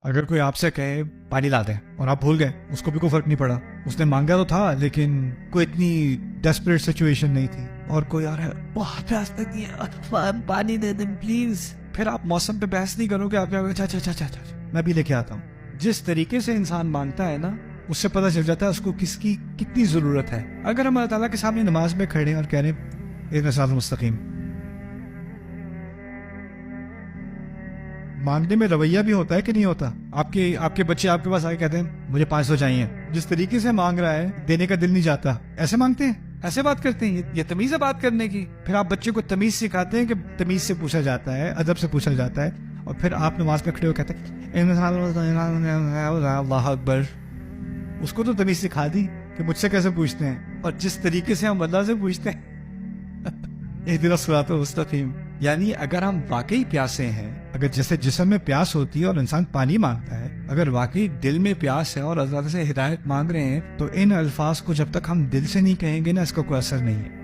اگر کوئی آپ سے کہے پانی لا دیں اور آپ بھول گئے، اس کو بھی کوئی فرق نہیں پڑا، اس نے مانگا تو تھا لیکن کوئی اتنی ڈیسپریٹ سچویشن نہیں تھی، اور کوئی آ رہا ہے بہت پیاس لگی ہے پانی دے دیں پلیز، پھر آپ موسم پہ بحث نہیں کرو گے، آپ کیا اچھا اچھا اچھا اچھا میں بھی لے کے آتا ہوں۔ جس طریقے سے انسان مانگتا ہے نا، اس سے پتہ چل جاتا ہے اس کو کس کی کتنی ضرورت ہے۔ اگر ہم اللہ تعالیٰ کے سامنے نماز میں کھڑے ہیں اور کہہ رہے ہیں اہدنا الصراط المستقیم، مانگنے میں رویہ بھی ہوتا ہے کہ نہیں ہوتا؟ آپ کے بچے آپ کے پاس آ کے کہتے ہیں مجھے 500 چاہیے، جس طریقے سے مانگ رہا ہے دینے کا دل نہیں چاہتا، ایسے مانگتے ہیں، ایسے بات کرتے ہیں، یہ تمیز ہے بات کرنے کی؟ پھر آپ بچے کو تمیز سکھاتے ہیں کہ تمیز سے پوچھا جاتا ہے، ادب سے پوچھا جاتا ہے، اور پھر آپ نماز میں کھڑے ہو کہتے ہیں اللہ اکبر۔ اس کو تو تمیز سکھا دی کہ مجھ سے کیسے پوچھتے ہیں، اور جس طریقے سے ہم اللہ سے پوچھتے ہیں اہدنا الصراط المستقیم۔ یعنی اگر ہم واقعی پیاسے ہیں، اگر جیسے جسم میں پیاس ہوتی ہے اور انسان پانی مانگتا ہے، اگر واقعی دل میں پیاس ہے اور اللہ سے ہدایت مانگ رہے ہیں، تو ان الفاظ کو جب تک ہم دل سے نہیں کہیں گے نا، اس کا کوئی اثر نہیں ہے۔